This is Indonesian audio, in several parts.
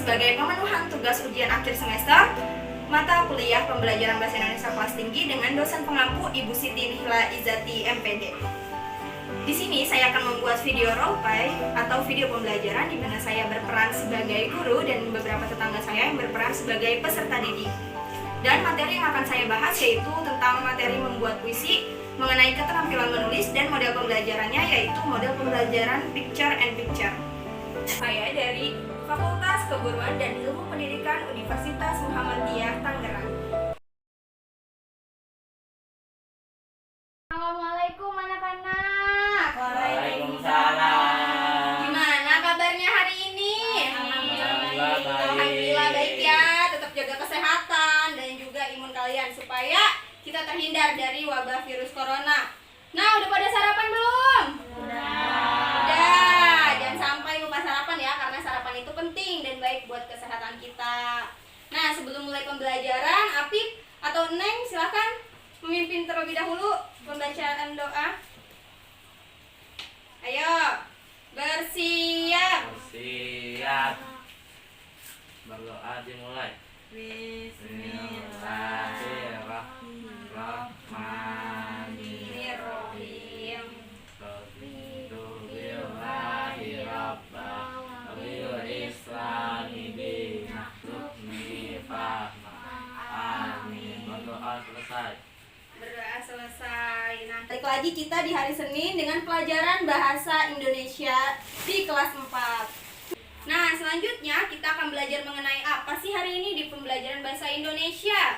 sebagai pemenuhan tugas ujian akhir semester mata kuliah pembelajaran Bahasa Indonesia kelas tinggi dengan dosen pengampu Ibu Siti Nihla Izati MPD. Di sini saya akan membuat video role-play atau video pembelajaran di mana saya berperan sebagai guru dan beberapa tetangga saya yang berperan sebagai peserta didik. Dan materi yang akan saya bahas yaitu tentang materi membuat puisi, mengenai keterampilan menulis, dan model pembelajarannya yaitu model pembelajaran picture and picture. Saya dari Fakultas Keguruan dan Ilmu Pendidikan Universitas Muhammadiyah Tangerang. Assalamualaikum anak-anak. Waalaikumsalam. Gimana kabarnya hari ini? Alhamdulillah baik ya. Tetap jaga kesehatan dan juga imun kalian supaya kita terhindar dari wabah virus corona. Nah, udah pada sarapan belum? Udah. Jangan sampai lupa sarapan ya, karena sarapan itu penting dan baik buat kesehatan kita. Nah, sebelum mulai pembelajaran, Apip atau Neng silahkan memimpin terlebih dahulu pembacaan doa. Ayo, bersiap. Siap. Berdoa dimulai. Bismillahirrahmanirrahim. Raditu billahi rabban wa bil islami dinan rukni fahma. Amin. Berdoa selesai. Berdoa selesai. Nah, balik lagi kita di hari Senin dengan pelajaran Bahasa Indonesia di kelas 4. Nah, selanjutnya kita akan belajar mengenai apa sih hari ini di pembelajaran Bahasa Indonesia.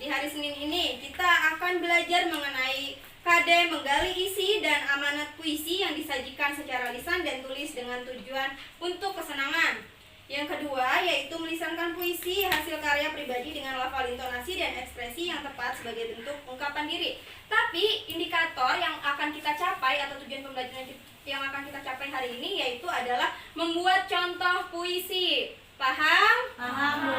Di hari Senin ini kita akan belajar mengenai KD menggali isi dan amanat puisi yang disajikan secara lisan dan tulis dengan tujuan untuk kesenangan. Yang kedua yaitu melisankan puisi hasil karya pribadi dengan lafal, intonasi, dan ekspresi yang tepat sebagai bentuk ungkapan diri. Tapi indikator yang akan kita capai atau tujuan pembelajaran yang akan kita capai hari ini yaitu adalah membuat contoh puisi. Paham? Paham, Bu.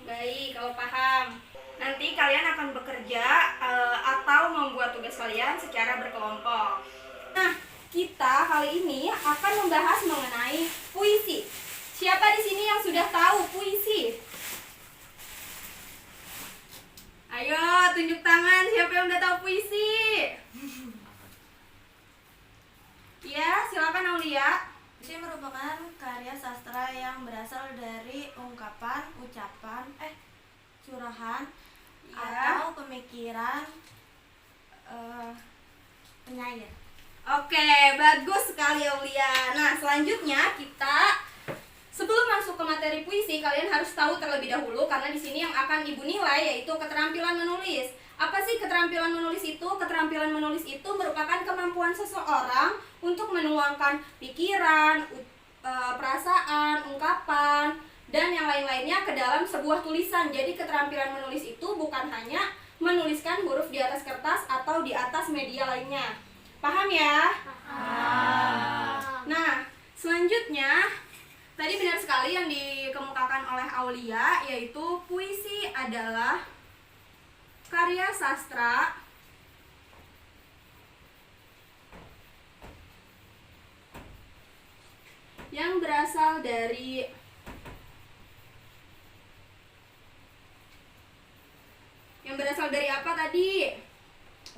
Baik, kalau paham. Nanti kalian akan bekerja atau membuat tugas kalian secara berkelompok. Nah, kita kali ini akan membahas mengenai puisi. Siapa di sini yang sudah tahu puisi? Ayo, tunjuk tangan siapa yang udah tahu puisi. Ya, silakan Aulia. Puisi merupakan karya sastra yang berasal dari ungkapan, ucapan, curahan, atau pemikiran penyair. Oke, bagus sekali Aulia. Nah, selanjutnya kita sebelum masuk ke materi puisi, kalian harus tahu terlebih dahulu karena di sini yang akan Ibu nilai yaitu keterampilan menulis. Apa sih keterampilan menulis itu? Keterampilan menulis itu merupakan kemampuan seseorang untuk menuangkan pikiran, perasaan, ungkapan, dan yang lain-lainnya ke dalam sebuah tulisan. Jadi keterampilan menulis itu bukan hanya menuliskan huruf di atas kertas atau di atas media lainnya. Paham ya? Paham. Nah, selanjutnya tadi benar sekali yang dikemukakan oleh Aulia, yaitu puisi adalah karya sastra yang berasal dari apa tadi?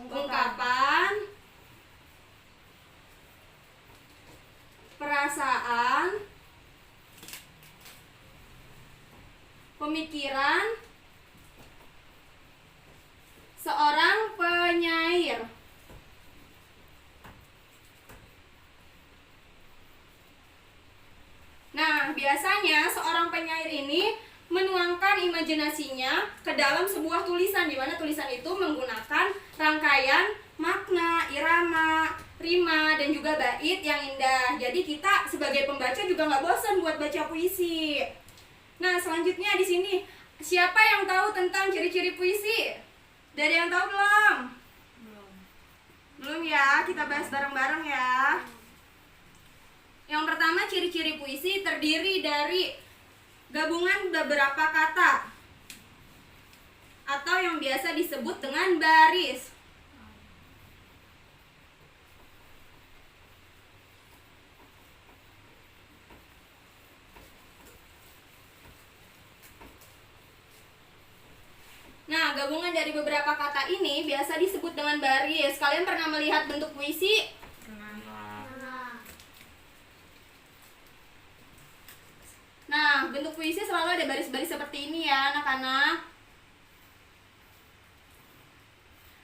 Ungkapan, perasaan, pemikiran seorang penyair. Nah, biasanya seorang penyair ini menuangkan imajinasinya ke dalam sebuah tulisan, di mana tulisan itu menggunakan rangkaian makna, irama, rima, dan juga bait yang indah. Jadi kita sebagai pembaca juga nggak bosan buat baca puisi. Nah, selanjutnya di sini siapa yang tahu tentang ciri-ciri puisi? Dari yang tahu belum? Belum ya, kita bahas bareng-bareng ya. Yang pertama, ciri-ciri puisi terdiri dari gabungan beberapa kata atau yang biasa disebut dengan baris. gabungan dari beberapa kata ini biasa disebut dengan baris. Kalian pernah melihat bentuk puisi? Nah, bentuk puisi selalu ada baris-baris seperti ini ya, anak-anak.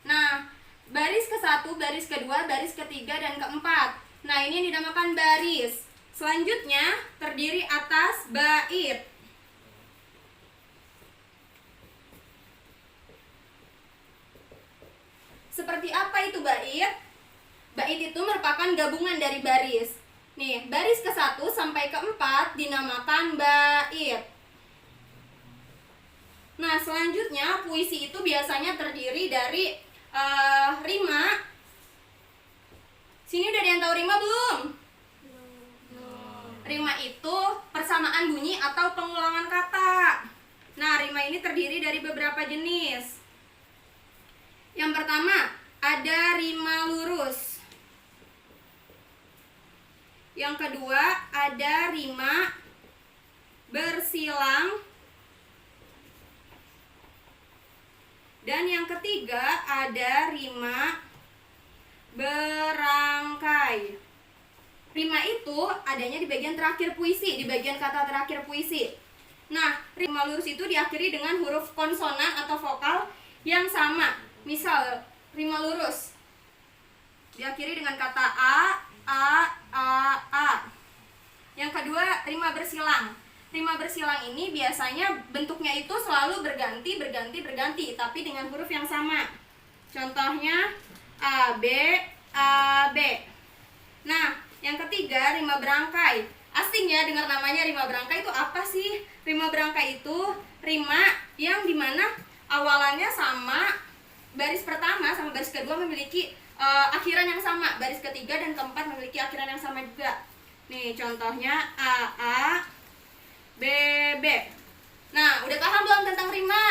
Nah, baris ke-1, baris kedua, baris ketiga, dan keempat. Nah, ini yang dinamakan baris. Selanjutnya, terdiri atas bait. Seperti apa itu bait? Bait itu merupakan gabungan dari baris. Nih, baris ke-1 sampai ke-4 dinamakan bait. Nah, selanjutnya puisi itu biasanya terdiri dari rima. Sini udah ada yang tahu rima belum? Rima itu persamaan bunyi atau pengulangan kata. Nah, rima ini terdiri dari beberapa jenis. Yang pertama, ada rima lurus. Yang kedua, ada rima bersilang. Dan yang ketiga, ada rima berangkai. Rima itu adanya di bagian terakhir puisi, di bagian kata terakhir puisi. Nah, rima lurus itu diakhiri dengan huruf konsonan atau vokal yang sama. Misal, rima lurus diakhiri dengan kata a. Yang kedua, rima bersilang. Rima bersilang ini biasanya bentuknya itu selalu berganti, tapi dengan huruf yang sama. Contohnya a b. Nah, yang ketiga, rima berangkai. Asing ya dengar namanya rima berangkai. Itu apa sih? Rima berangkai itu rima yang dimana awalannya sama, baris pertama sama baris kedua memiliki akhiran yang sama, baris ketiga dan keempat memiliki akhiran yang sama juga. Nih contohnya a, b. Nah, udah paham belum tentang rima?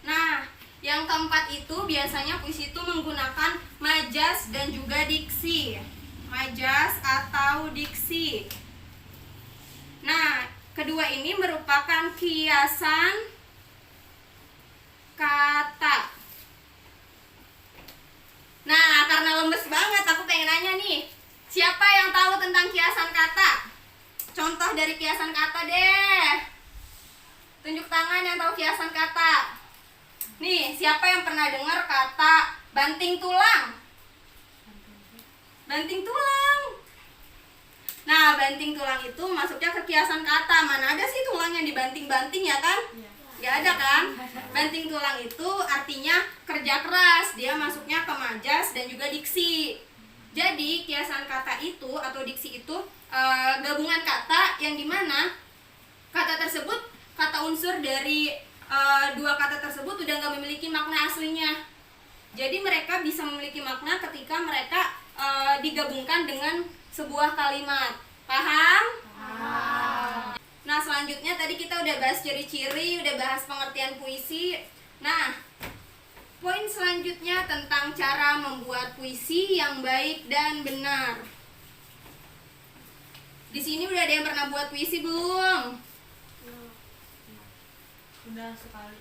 Nah, yang keempat itu biasanya puisi itu menggunakan majas dan juga diksi. Majas atau diksi. Nah, kedua ini merupakan kiasan kata. Nah, karena lemes banget, aku pengen nanya nih, siapa yang tahu tentang kiasan kata? Contoh dari kiasan kata deh. Tunjuk tangan yang tahu kiasan kata. Nih, siapa yang pernah dengar kata banting tulang? Banting tulang. Nah, banting tulang itu masuknya ke kiasan kata. Mana ada sih tulang yang dibanting-banting ya kan? Gak ada kan? Banting tulang itu artinya kerja keras. Dia masuknya ke majas dan juga diksi. Jadi kiasan kata itu atau diksi itu gabungan kata yang dimana kata tersebut, kata unsur dari dua kata tersebut udah gak memiliki makna aslinya. Jadi mereka bisa memiliki makna ketika mereka digabungkan dengan sebuah kalimat. Paham? Nah, selanjutnya tadi kita udah bahas ciri-ciri, udah bahas pengertian puisi. Nah, poin selanjutnya tentang cara membuat puisi yang baik dan benar. Di sini udah ada yang pernah buat puisi belum? Udah sekali.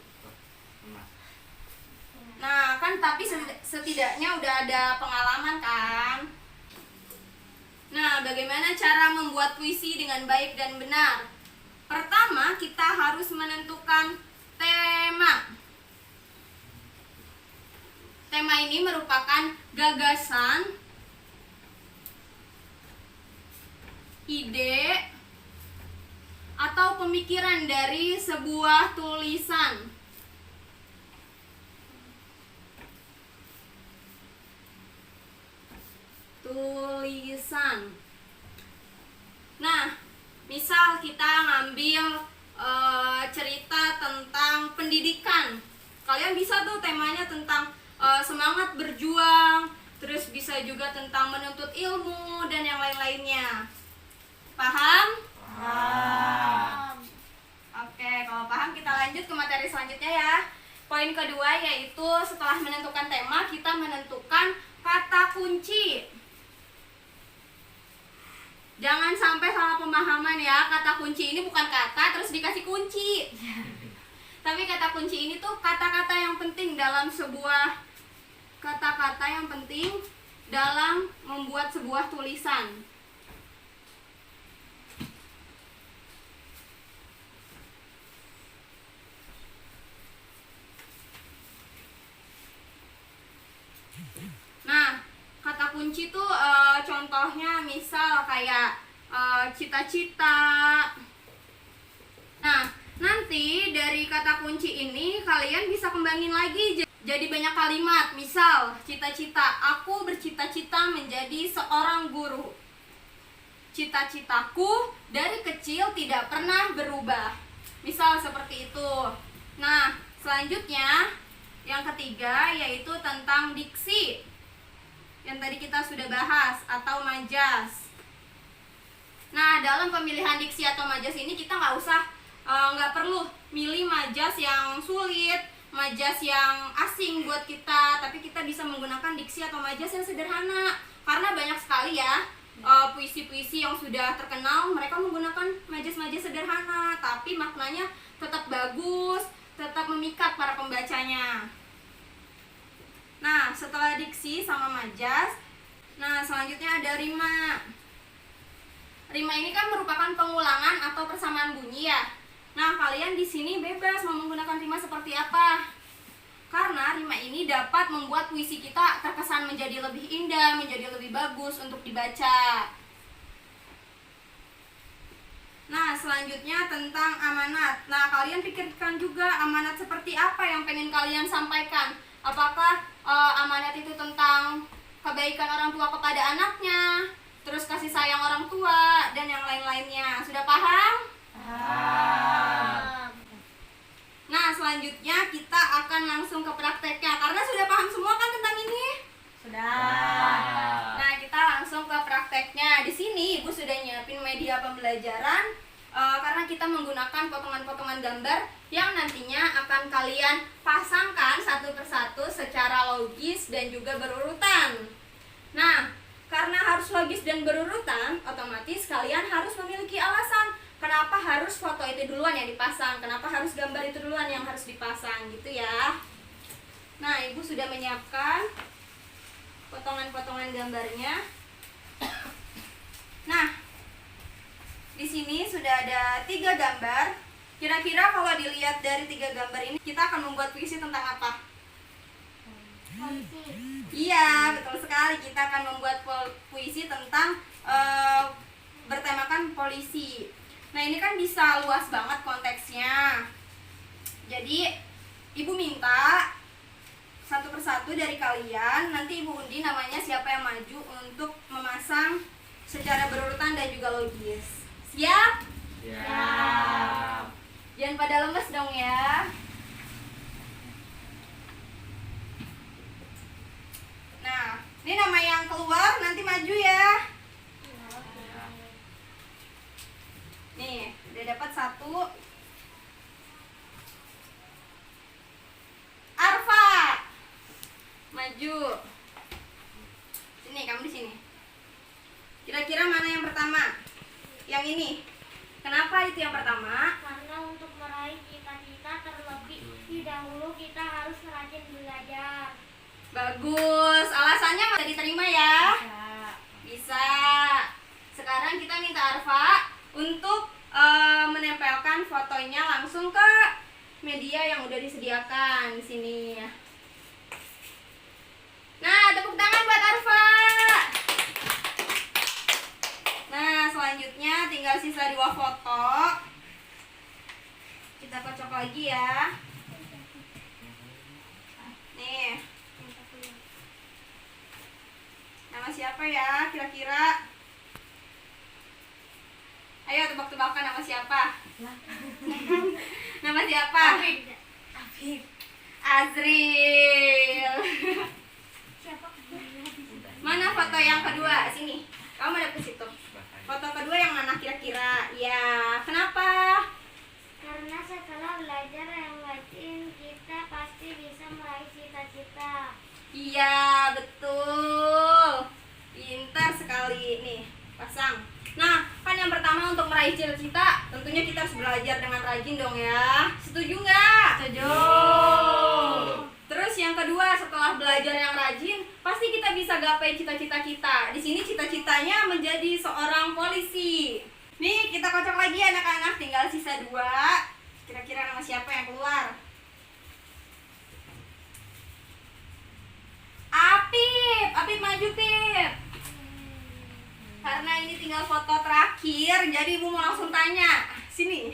Nah, kan tapi setidaknya udah ada pengalaman kan? Nah, bagaimana cara membuat puisi dengan baik dan benar? Pertama, kita harus menentukan tema. Tema ini merupakan gagasan, ide, atau pemikiran dari sebuah tulisan. Nah, misal kita ngambil cerita tentang pendidikan. Kalian bisa tuh temanya tentang semangat berjuang, terus bisa juga tentang menuntut ilmu dan yang lain-lainnya. Paham? Paham. Oke, kalau paham kita lanjut ke materi selanjutnya ya. Poin kedua yaitu setelah menentukan tema, kita menentukan kata kunci. Jangan sampai salah pemahaman ya, kata kunci ini bukan kata terus dikasih kunci. Tapi kata kunci ini tuh kata-kata yang penting dalam sebuah kata-kata yang penting dalam membuat sebuah tulisan. Nah, kata kunci tuh contohnya misal kayak cita-cita. Nah, nanti dari kata kunci ini kalian bisa kembangin lagi jadi banyak kalimat. Misal, cita-cita, aku bercita-cita menjadi seorang guru. Cita-citaku dari kecil tidak pernah berubah. Misal seperti itu. Nah, selanjutnya yang ketiga yaitu tentang diksi. Yang tadi kita sudah bahas, atau majas. Nah, dalam pemilihan diksi atau majas ini kita nggak perlu milih majas yang sulit, majas yang asing buat kita, tapi kita bisa menggunakan diksi atau majas yang sederhana. Karena banyak sekali ya puisi-puisi yang sudah terkenal, mereka menggunakan majas-majas sederhana, tapi maknanya tetap bagus, tetap memikat para pembacanya. Nah, setelah diksi sama majas, nah selanjutnya ada rima. Rima ini kan merupakan pengulangan atau persamaan bunyi ya. Nah, kalian di sini bebas mau menggunakan rima seperti apa. Karena rima ini dapat membuat puisi kita terkesan menjadi lebih indah, menjadi lebih bagus untuk dibaca. Nah, selanjutnya tentang amanat. Nah, kalian pikirkan juga amanat seperti apa yang pengen kalian sampaikan. Apakah amanat itu tentang kebaikan orang tua kepada anaknya, terus kasih sayang orang tua, dan yang lain-lainnya. Sudah paham? Paham. Nah, selanjutnya kita akan langsung ke prakteknya. Karena sudah paham semua kan tentang ini? Sudah. Nah, kita langsung ke prakteknya. Di sini Ibu sudah nyiapin media pembelajaran karena kita menggunakan potongan-potongan gambar yang nantinya akan kalian pasangkan satu persatu secara logis dan juga berurutan. Nah, karena harus logis dan berurutan, otomatis kalian harus memiliki alasan kenapa harus foto itu duluan yang dipasang, kenapa harus gambar itu duluan yang harus dipasang, gitu ya. Nah, Ibu sudah menyiapkan potongan-potongan gambarnya. Nah, di sini sudah ada 3 gambar. Kira-kira kalau dilihat dari 3 gambar ini, kita akan membuat puisi tentang apa? Iya, betul sekali. Kita akan membuat puisi tentang bertemakan polisi. Nah, ini kan bisa luas banget konteksnya. Jadi, Ibu minta satu persatu dari kalian, nanti Ibu undi namanya siapa yang maju untuk memasang secara berurutan dan juga logis. Siap? Siap. Jangan pada lemes dong ya. Nah, ini nama yang keluar nanti maju ya. Nih, udah dapat 1. Arfa, maju. Sini, kamu di sini. Kira-kira mana yang pertama? Yang ini. Kenapa itu yang pertama? Karena untuk meraih cita-cita terlebih dahulu kita harus rajin belajar. Bagus. Alasannya bisa diterima ya? Bisa. Bisa. Sekarang kita minta Arfa untuk menempelkan fotonya langsung ke media yang udah disediakan di sini. Nah, tepuk tangan buat Arfa. Nah, selanjutnya tinggal sisa 2 foto. Kita kocok lagi ya. Nih. Nama siapa ya kira-kira? Ayo tebak-tebakan nama siapa? Nama siapa? Afif. Azril. Siapa? Mana foto yang kedua? Sini. Kamu ada ke situ. Foto kedua yang mana kira-kira? Ya, kenapa? Karena setelah belajar yang rajin kita pasti bisa meraih cita-cita. Iya, betul. Pintar sekali. Nih, pasang. Nah, kan yang pertama untuk meraih cita-cita, tentunya kita harus belajar dengan rajin dong ya. Setuju nggak? setelah belajar yang rajin, pasti kita bisa gapai cita-cita kita. Di sini cita-citanya menjadi seorang polisi. Nih, kita kocok lagi anak-anak, tinggal sisa 2. Kira-kira nama siapa yang keluar? Apip, Apip maju, Pip. Karena ini tinggal foto terakhir, jadi Ibu mau langsung tanya. Sini.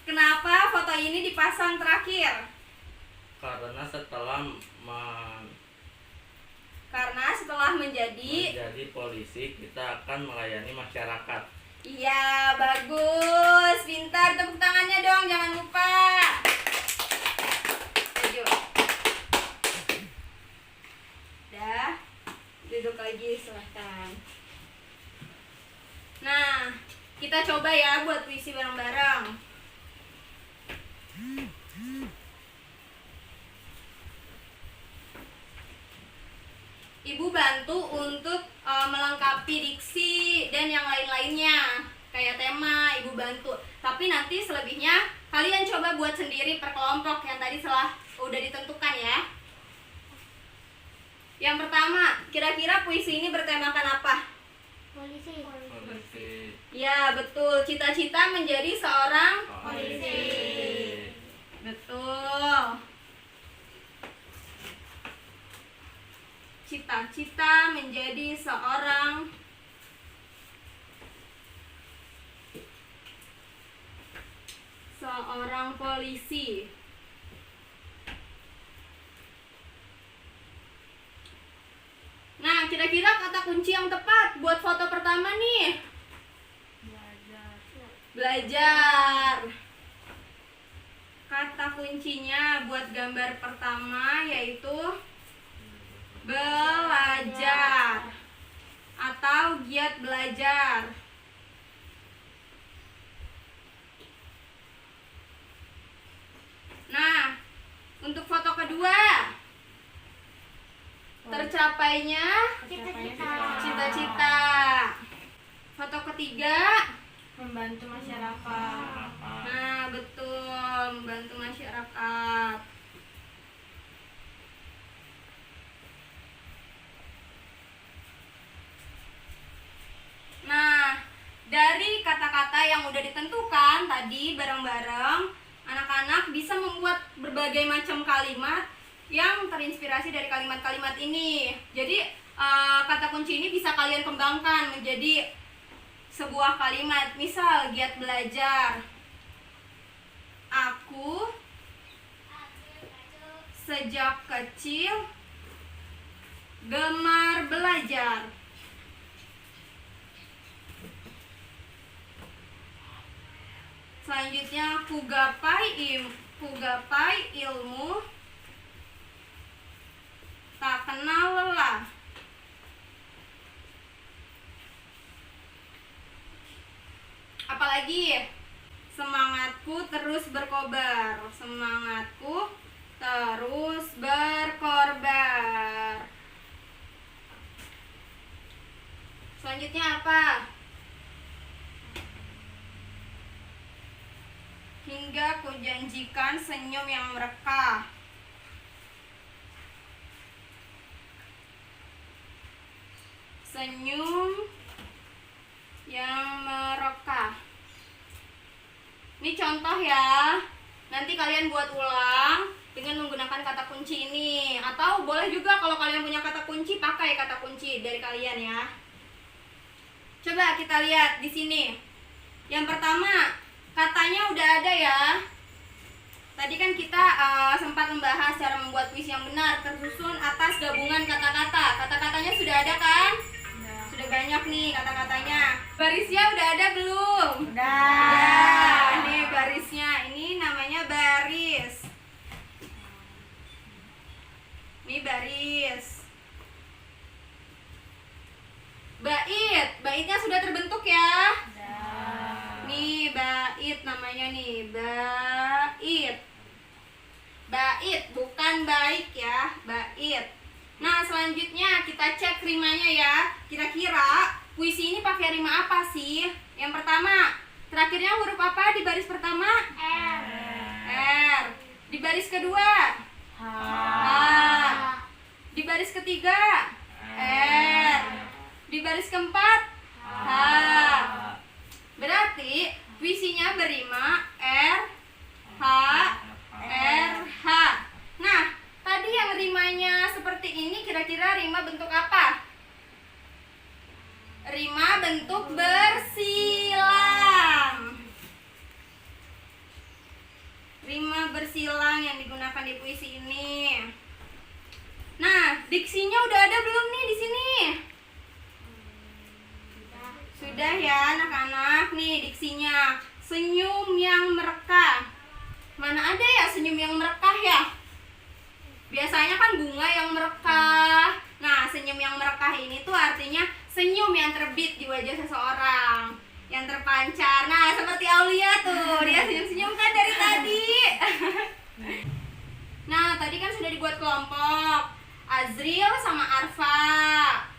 Kenapa foto ini dipasang terakhir? Karena setelah menjadi polisi, kita akan melayani masyarakat. Iya, bagus. Pintar, tepuk tangannya dong, jangan lupa. Maju. Udah, duduk lagi, silahkan. Nah, kita coba ya buat puisi bareng-bareng. Ibu bantu untuk melengkapi diksi dan yang lain-lainnya. Kayak tema, Ibu bantu. Tapi nanti selebihnya kalian coba buat sendiri per kelompok yang tadi udah ditentukan ya. Yang pertama, kira-kira puisi ini bertemakan apa? Polisi. Ya, betul. Cita-cita menjadi seorang Polisi. Betul. Cita-cita menjadi seorang polisi. Nah, kira-kira kata kunci yang tepat buat foto pertama nih. Belajar. Kata kuncinya buat gambar pertama yaitu belajar atau giat belajar. Nah, untuk foto kedua, tercapainya cita-cita. Foto ketiga, Membantu masyarakat. nah betul, membantu masyarakat. Nah, dari kata-kata yang udah ditentukan tadi bareng-bareng, anak-anak bisa membuat berbagai macam kalimat yang terinspirasi dari kalimat-kalimat ini. Jadi kata kunci ini bisa kalian kembangkan menjadi sebuah kalimat. Misal giat belajar. Aku sejak kecil gemar belajar. Selanjutnya ku gapai ilmu tak kenal lelah. Apalagi semangatku terus berkobar. Semangatku terus berkorbar. Selanjutnya apa? Hingga kujanjikan senyum yang merekah. Senyum yang merekah. Ini contoh ya. Nanti kalian buat ulang dengan menggunakan kata kunci ini. Atau boleh juga kalau kalian punya kata kunci, pakai kata kunci dari kalian ya. Coba kita lihat di sini. Yang pertama, katanya udah ada ya. Tadi kan kita sempat membahas cara membuat puisi yang benar, tersusun atas gabungan kata-kata. Kata-katanya sudah ada kan? Sudah banyak nih kata-katanya. Barisnya udah ada belum? Udah. Ini barisnya. Ini namanya baris. Ini baris. Bait. Baitnya sudah terbentuk ya? Nih bait namanya nih. Bait. Bait, bukan baik ya. Bait. Nah, selanjutnya kita cek rimanya ya. Kira-kira puisi ini pakai rima apa sih? Yang pertama, terakhirnya huruf apa di baris pertama? R. R. Di baris kedua? H. Di baris ketiga R. Di baris keempat H. Berarti puisinya berima R H R H. Nah, tadi yang rimanya seperti ini kira-kira rima bentuk apa? Rima bentuk bersilang. Rima bersilang yang digunakan di puisi ini. Nah, diksinya udah ada belum nih di sini? Sudah ya anak-anak. Nih diksinya. Senyum yang merekah. Mana ada ya senyum yang merekah ya? Biasanya kan bunga yang merekah. Nah, senyum yang merekah ini tuh artinya senyum yang terbit di wajah seseorang, yang terpancar. Nah, seperti Aulia tuh, dia senyum-senyum kan dari tadi. Nah, tadi kan sudah dibuat kelompok. Azril sama Arfa,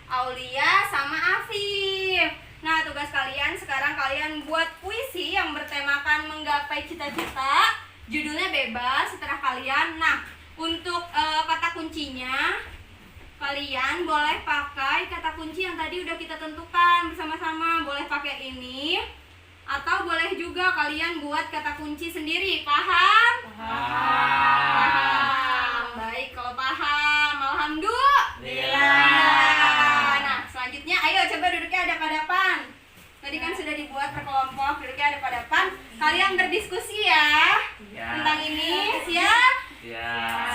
Aulia sama Afif. Nah, tugas kalian sekarang kalian buat puisi yang bertemakan menggapai cita-cita. Judulnya bebas, setelah kalian. Nah, untuk kata kuncinya kalian boleh pakai kata kunci yang tadi udah kita tentukan bersama-sama. Boleh pakai ini atau boleh juga kalian buat kata kunci sendiri. Paham? Paham. Baik, kalau paham, alhamdulillah. Nah, selanjutnya ayo coba duduknya hadap-hadapan. Tadi kan sudah dibuat per kelompok, duduknya hadap-hadapan. Kalian berdiskusi ya tentang ini. Siap?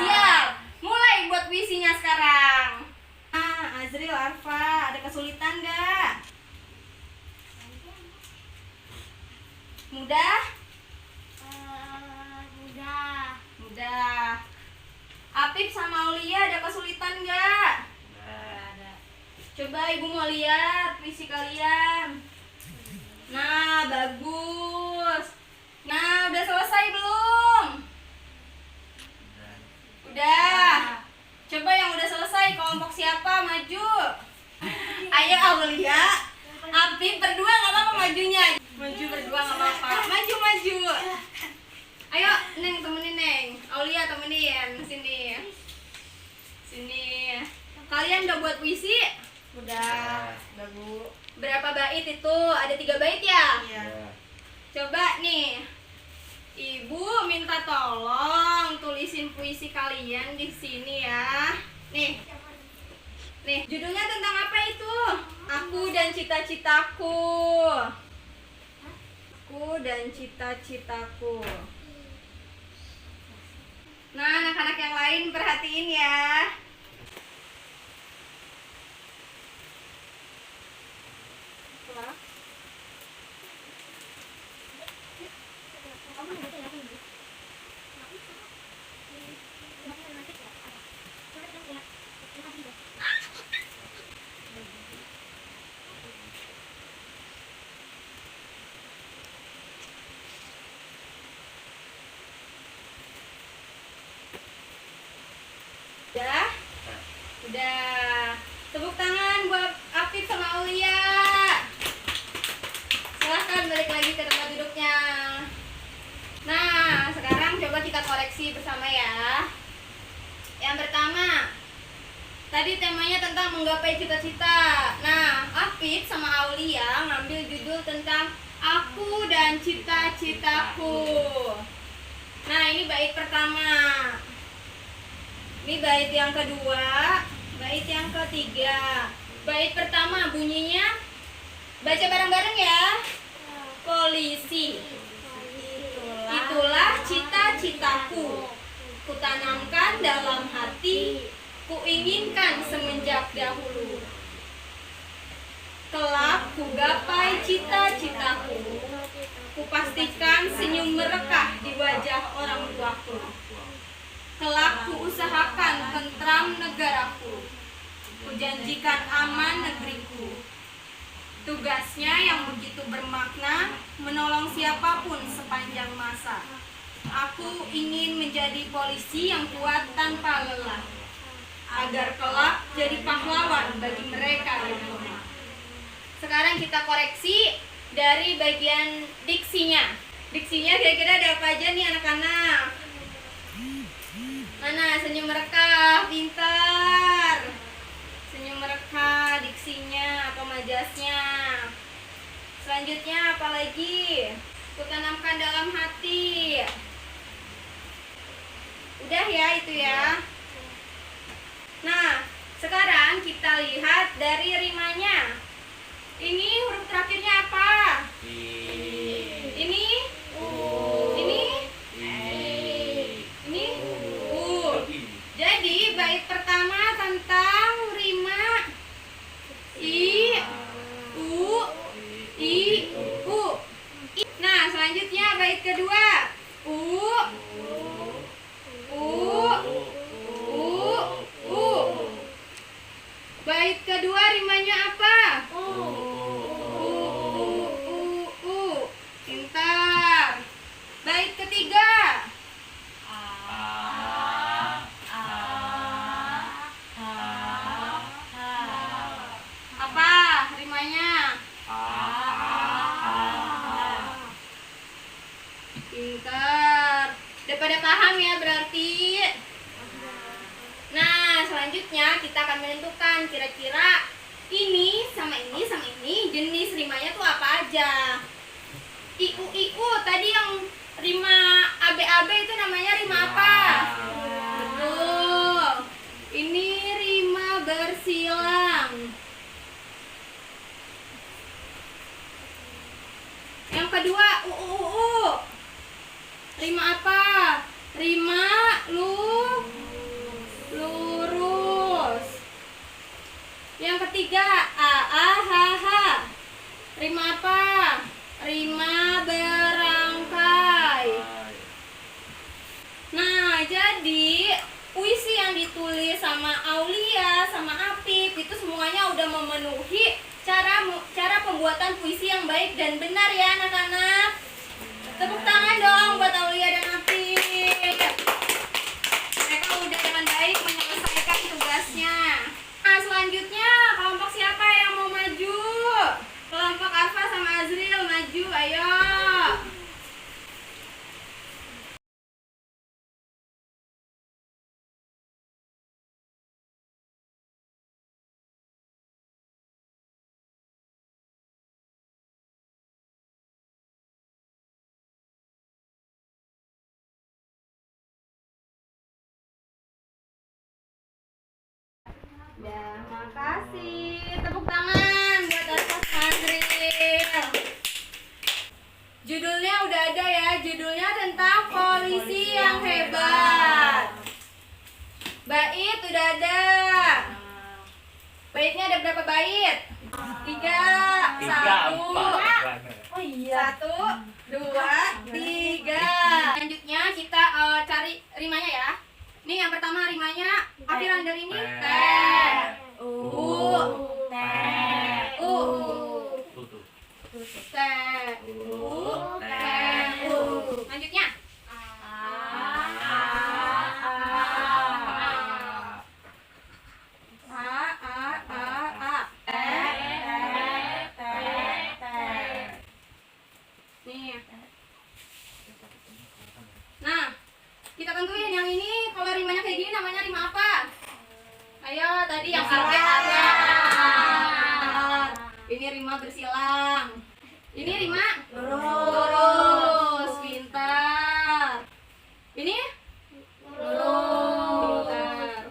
Siap. Mulai buat puisinya sekarang. Azril, Arfa, ada kesulitan gak? Mudah? Mudah. Apip sama Aulia ada kesulitan gak? Coba ibu mau lihat puisi kalian. Nah, bagus. Nah, udah selesai belum? Udah. Coba yang udah selesai kelompok siapa maju? Ayo Aulia, Apip berdua nggak apa-apa majunya. Maju berdua nggak apa-apa. Maju. Ayo Neng temenin Neng. Aulia temenin sini. Kalian udah buat puisi? Udah Bu. Berapa bait itu? Ada 3 bait ya? Iya. Coba nih. Ibu minta tolong tulisin puisi kalian di sini ya. Nih, judulnya tentang apa itu? Aku dan cita-citaku. Aku dan cita-citaku. Nah, anak-anak yang lain perhatiin ya. Udah. Tepuk tangan buat Apip sama Aulia. Silahkan balik lagi ke tempat duduknya. Nah, sekarang coba kita koreksi bersama ya. Yang pertama, tadi temanya tentang menggapai cita-cita. Nah, Apip sama Aulia ngambil judul tentang aku dan cita-citaku. Nah, ini bait pertama. Ini bait yang kedua, bait yang ketiga. Bait pertama bunyinya, baca bareng-bareng ya. Polisi. Itulah cita-citaku. Kutanamkan dalam hati, kuinginkan semenjak dahulu. Kelak ku gapai cita-citaku. Kupastikan senyum merekah di wajah orang tuaku. Kelak ku usahakan tentram negaraku. Kujanjikan aman negeriku. Tugasnya yang begitu bermakna, menolong siapapun sepanjang masa. Aku ingin menjadi polisi yang kuat tanpa lelah, agar kelak jadi pahlawan bagi mereka yang lemah. Sekarang kita koreksi dari bagian diksinya. Diksinya kira-kira ada apa aja nih anak-anak? Mana senyum mereka, pintar. Senyum mereka, diksinya atau majasnya. Selanjutnya apa lagi? Kutanamkan dalam hati. Udah ya itu ya. Nah, sekarang kita lihat dari rimanya. Ini huruf terakhirnya apa? Ini? Ini? Ini? Jadi bait pertama tentang rima I, U, I, U. Nah, selanjutnya bait kedua U, bait kedua rimanya apa? Pintar. Bait ketiga apa rimanya? Pintar. Udah pada paham ya berarti? Nah, selanjutnya kita akan menentukan kira-kira ini sama ini sama ini jenis rimanya tuh apa aja. Iu tadi yang rima AB itu namanya rima apa? Betul. Ini rima bersilang. Yang kedua rima apa? Rima lurus. Yang ketiga rima apa? Rima berangkai. Nah, jadi puisi yang ditulis sama Aulia sama Apip itu semuanya udah memenuhi cara pembuatan puisi yang baik dan benar ya anak-anak. Tepuk tangan dong buat Aulia dan Apip. Mereka udah dengan baik menyelesaikan tugasnya. Nah, selanjutnya kelompok siapa yang mau maju? Kelompok Arfa sama Azril maju, ayo. Ya, makasih. Tepuk tangan buat Arfa sama Azril. Judulnya udah ada ya, judulnya tentang polisi yang hebat. Bait udah ada. Baitnya ada berapa bait? 3. 1. Oh iya. 1, 2, 3. Selanjutnya kita cari rimanya ya. Ini yang pertama rimanya akhiran dari ini teh. Lanjutnya nih. Nah, kita tentuin yang ini kalau rimanya kayak gini namanya rima apa? Ayo, tadi yang ada. Ini rima bersilang. Ini rima lurus. Pintar. Ini lurus. Pintar.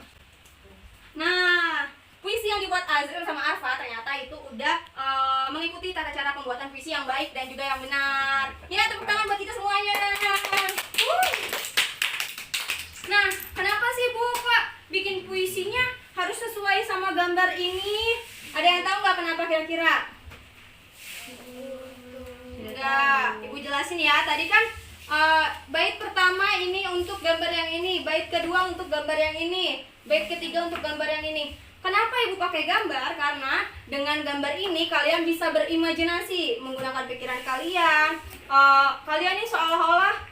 Nah, puisi yang dibuat Azril sama Arfa ternyata itu udah mengikuti tata cara pembuatan puisi yang baik dan juga yang benar. Ya, tepuk tangan buat kita semuanya. Nah, kenapa sih Bu kok bikin puisinya harus sesuai sama gambar ini? Ada yang tahu nggak kenapa kira-kira? Enggak, Ibu jelasin ya. Tadi kan bait pertama ini untuk gambar yang ini, bait kedua untuk gambar yang ini, bait ketiga untuk gambar yang ini. Kenapa Ibu pakai gambar? Karena dengan gambar ini kalian bisa berimajinasi, menggunakan pikiran kalian. Kalian ini seolah-olah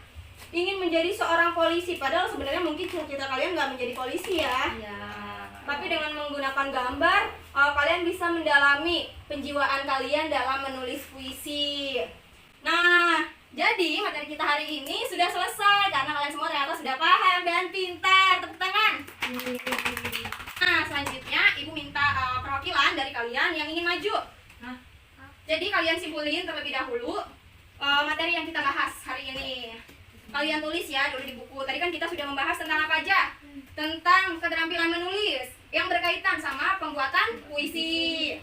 ingin menjadi seorang polisi, padahal sebenarnya mungkin cita-cita kalian nggak menjadi polisi ya. Tapi dengan menggunakan gambar, kalian bisa mendalami penjiwaan kalian dalam menulis puisi. Nah, jadi materi kita hari ini sudah selesai karena kalian semua ternyata sudah paham dan pintar. Tepuk dari kalian yang ingin maju. Jadi kalian simpulin terlebih dahulu materi yang kita bahas hari ini. Kalian tulis ya dulu di buku. Tadi kan kita sudah membahas tentang apa aja? Tentang keterampilan menulis yang berkaitan sama pembuatan puisi.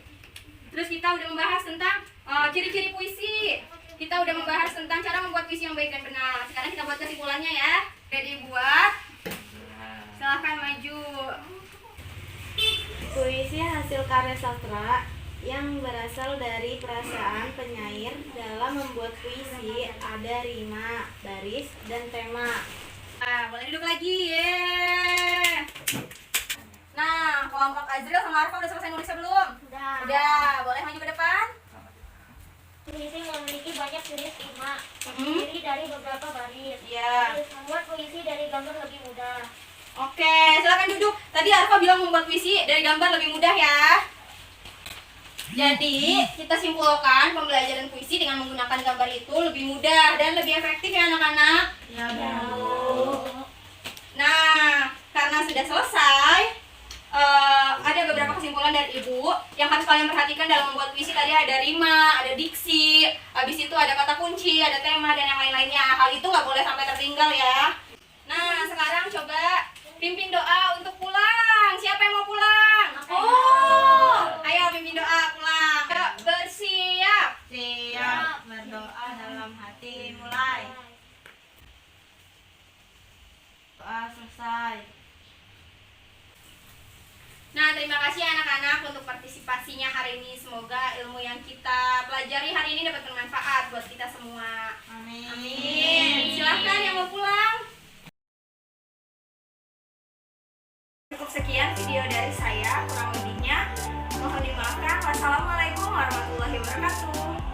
Terus kita udah membahas tentang ciri-ciri puisi. Kita udah membahas tentang cara membuat puisi yang baik dan benar. Sekarang kita buat kesimpulannya ya. Ready buat? Silahkan maju. Puisi hasil karya sastra yang berasal dari perasaan penyair. Dalam membuat puisi ada rima, baris, dan tema. Nah, boleh duduk lagi. Yeay. Nah, kelompok Azril sama Arfa udah selesai nulisnya belum? Udah, boleh maju ke depan? Puisi memiliki banyak jenis rima, terdiri dari beberapa baris. Iya. Membuat puisi dari gambar lebih mudah. Oke, silakan duduk. Tadi Arfa bilang membuat puisi dari gambar lebih mudah ya. Jadi, kita simpulkan pembelajaran puisi dengan menggunakan gambar itu lebih mudah dan lebih efektif ya anak-anak. Ya, Nah, karena sudah selesai, ada beberapa kesimpulan dari Ibu yang harus kalian perhatikan dalam membuat puisi. Tadi ada rima, ada diksi, habis itu ada kata kunci, ada tema, dan yang lain-lainnya. Hal itu nggak boleh sampai tertinggal ya. Nah, sekarang coba pimpin doa untuk pulang. Siapa yang mau pulang? Oh, ayo pimpin doa pulang. Ayo, bersiap. Siap berdoa dalam hati, mulai. Doa selesai. Nah, terima kasih anak-anak untuk partisipasinya hari ini. Semoga ilmu yang kita pelajari hari ini dapat bermanfaat buat kita semua. Amin. Amin. Silahkan yang mau pulang. Cukup sekian video dari saya. Kurang lebihnya mohon dimaafkan. Wassalamualaikum warahmatullahi wabarakatuh.